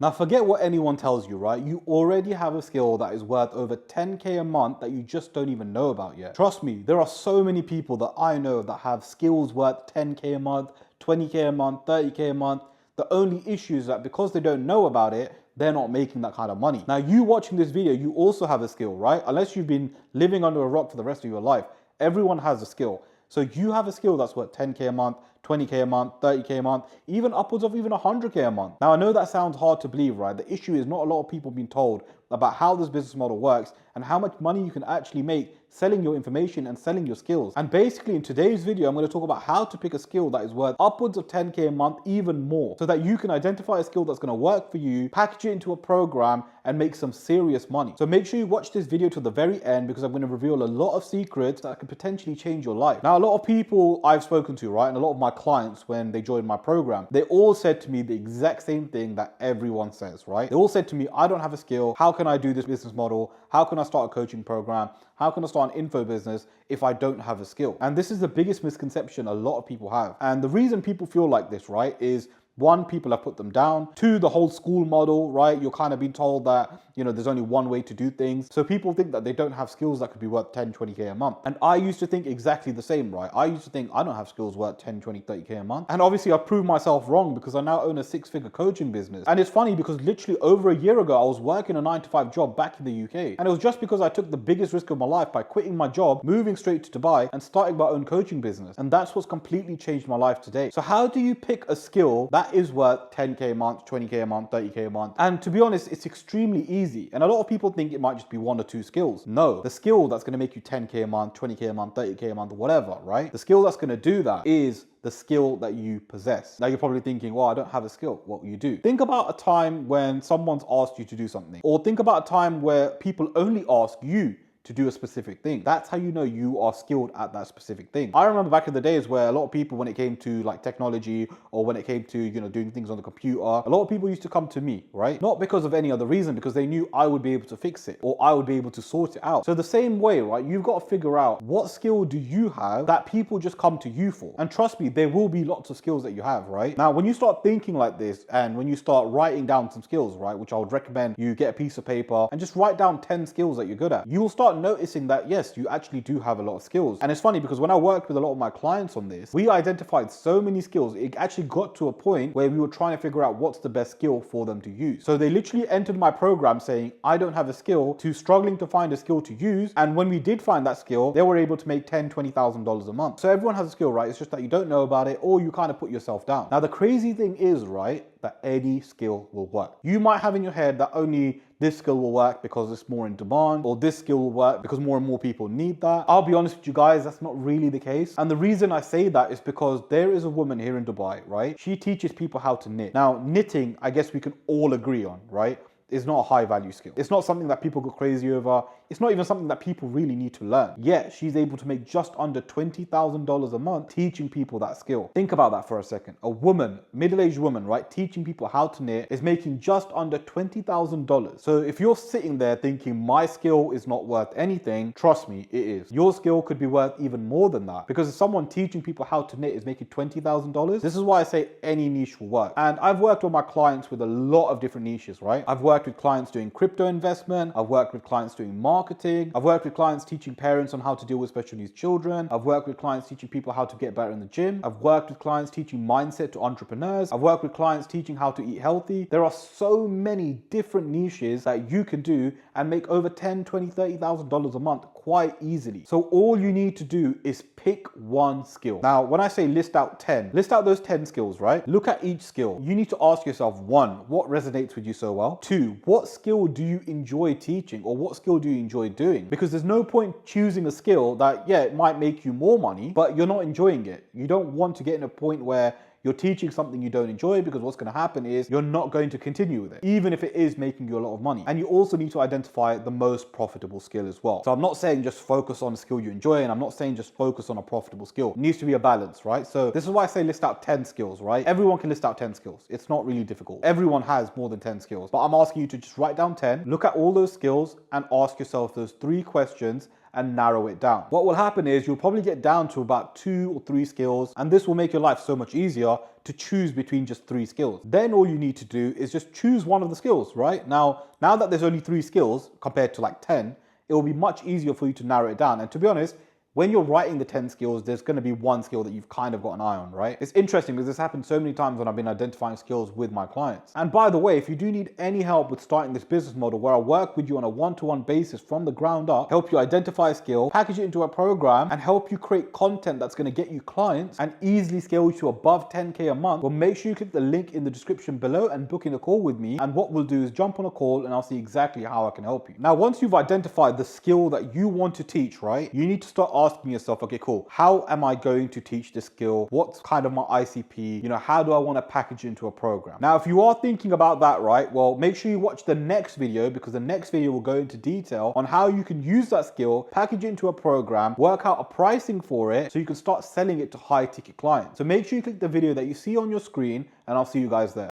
Now, forget what anyone tells you, right? You already have a skill that is worth over 10K a month that you just don't even know about yet. Trust me, there are so many people that I know that have skills worth 10K a month, 20K a month, 30K a month. The only issue is that because they don't know about it, they're not making that kind of money. Now, you watching this video, you also have a skill, right? Unless you've been living under a rock for the rest of your life, everyone has a skill. So you have a skill that's worth 10K a month, 20K a month, 30K a month, even upwards of even 100K a month. Now, I know that sounds hard to believe, right? The issue is not a lot of people being told about how this business model works and how much money you can actually make selling your information and selling your skills. And basically in today's video, I'm going to talk about how to pick a skill that is worth upwards of 10K a month, even more, so that you can identify a skill that's going to work for you, package it into a program and make some serious money. So make sure you watch this video to the very end because I'm going to reveal a lot of secrets that could potentially change your life. Now, a lot of people I've spoken to, right, and a lot of my clients when they joined my program, they all said to me the exact same thing that everyone says, right? They all said to me, I don't have a skill. How can I do this business model? How can I start a coaching program? How can I start an info business if I don't have a skill? And this is the biggest misconception a lot of people have. And the reason people feel like this, right, is one, people have put them down. Two, the whole school model, right? You're kind of being told that, you know, there's only one way to do things. So people think that they don't have skills that could be worth 10, 20K a month. And I used to think exactly the same, right? I used to think I don't have skills worth 10, 20, 30K a month. And obviously I've proved myself wrong because I now own a 6-figure coaching business. And it's funny because literally over a year ago, I was working a 9-to-5 job back in the UK. And it was just because I took the biggest risk of my life by quitting my job, moving straight to Dubai and starting my own coaching business. And that's what's completely changed my life today. So how do you pick a skill that is worth 10K a month, 20K a month, 30K a month? And to be honest, it's extremely easy. And a lot of people think it might just be 1 or 2 skills. No, the skill that's going to make you 10K a month, 20K a month, 30K a month, whatever, right? The skill that's going to do that is the skill that you possess. Now you're probably thinking, well, I don't have a skill. What will you do? Think about a time when someone's asked you to do something, or think about a time where people only ask you to do a specific thing. That's how you know you are skilled at that specific thing. I remember back in the days where a lot of people, when it came to like technology or when it came to, you know, doing things on the computer, a lot of people used to come to me, right? Not because of any other reason, because they knew I would be able to fix it or I would be able to sort it out. So the same way, right? You've got to figure out what skill do you have that people just come to you for. And trust me, there will be lots of skills that you have, right? Now, when you start thinking like this and when you start writing down some skills, right, which I would recommend you get a piece of paper and just write down 10 skills that you're good at, you will start noticing that yes, you actually do have a lot of skills. And it's funny because when I worked with a lot of my clients on this, we identified so many skills. It actually got to a point where we were trying to figure out what's the best skill for them to use. So they literally entered my program saying, I don't have a skill, to struggling to find a skill to use. And when we did find that skill, they were able to make $10,000, $20,000 a month. So everyone has a skill, right? It's just that you don't know about it or you kind of put yourself down. Now, the crazy thing is, right, that any skill will work. You might have in your head that only this skill will work because it's more in demand, or this skill will work because more and more people need that. I'll be honest with you guys, that's not really the case. And the reason I say that is because there is a woman here in Dubai, right? She teaches people how to knit. Now, knitting, I guess we can all agree on, right, is not a high value skill. It's not something that people go crazy over. It's not even something that people really need to learn. Yet she's able to make just under $20,000 a month teaching people that skill. Think about that for a second. A woman, middle-aged woman, right, teaching people how to knit is making just under $20,000. So if you're sitting there thinking my skill is not worth anything, trust me, it is. Your skill could be worth even more than that, because if someone teaching people how to knit is making $20,000, this is why I say any niche will work. And I've worked with my clients with a lot of different niches, right? I've worked with clients doing crypto investment. I've worked with clients doing marketing. I've worked with clients teaching parents on how to deal with special needs children. I've worked with clients teaching people how to get better in the gym. I've worked with clients teaching mindset to entrepreneurs. I've worked with clients teaching how to eat healthy. There are so many different niches that you can do and make over $10,000, $20,000, $30,000 a month quite easily. So all you need to do is pick one skill. Now, when I say list out 10, list out those 10 skills, right? Look at each skill. You need to ask yourself, 1, what resonates with you so well? 2, what skill do you enjoy teaching, or what skill do you enjoy doing? Because there's no point choosing a skill that, yeah, it might make you more money, but you're not enjoying it. You don't want to get in a point where you're teaching something you don't enjoy, because what's going to happen is you're not going to continue with it, even if it is making you a lot of money. And you also need to identify the most profitable skill as well. So I'm not saying just focus on a skill you enjoy, and I'm not saying just focus on a profitable skill. It needs to be a balance, right? So this is why I say list out 10 skills, right? Everyone can list out 10 skills. It's not really difficult. Everyone has more than 10 skills, but I'm asking you to just write down 10, look at all those skills and ask yourself those 3 questions and narrow it down. What will happen is you'll probably get down to about 2 or 3 skills, and this will make your life so much easier to choose between just 3 skills. Then all you need to do is just choose one of the skills, right? Now that there's only 3 skills compared to like 10, it will be much easier for you to narrow it down. And to be honest, when you're writing the 10 skills, there's going to be one skill that you've kind of got an eye on, right? It's interesting because this happens so many times when I've been identifying skills with my clients. And by the way, if you do need any help with starting this business model where I work with you on a one-to-one basis from the ground up, help you identify a skill, package it into a program, and help you create content that's going to get you clients and easily scale you to above 10K a month, well, make sure you click the link in the description below and book in a call with me. And what we'll do is jump on a call and I'll see exactly how I can help you. Now, once you've identified the skill that you want to teach, right, you need to start asking yourself, okay, cool, how am I going to teach this skill? What's kind of my ICP? How do I want to package it into a program? Now, if you are thinking about that, right, well, make sure you watch the next video, because the next video will go into detail on how you can use that skill, package it into a program, work out a pricing for it so you can start selling it to high ticket clients. So make sure you click the video that you see on your screen, and I'll see you guys there.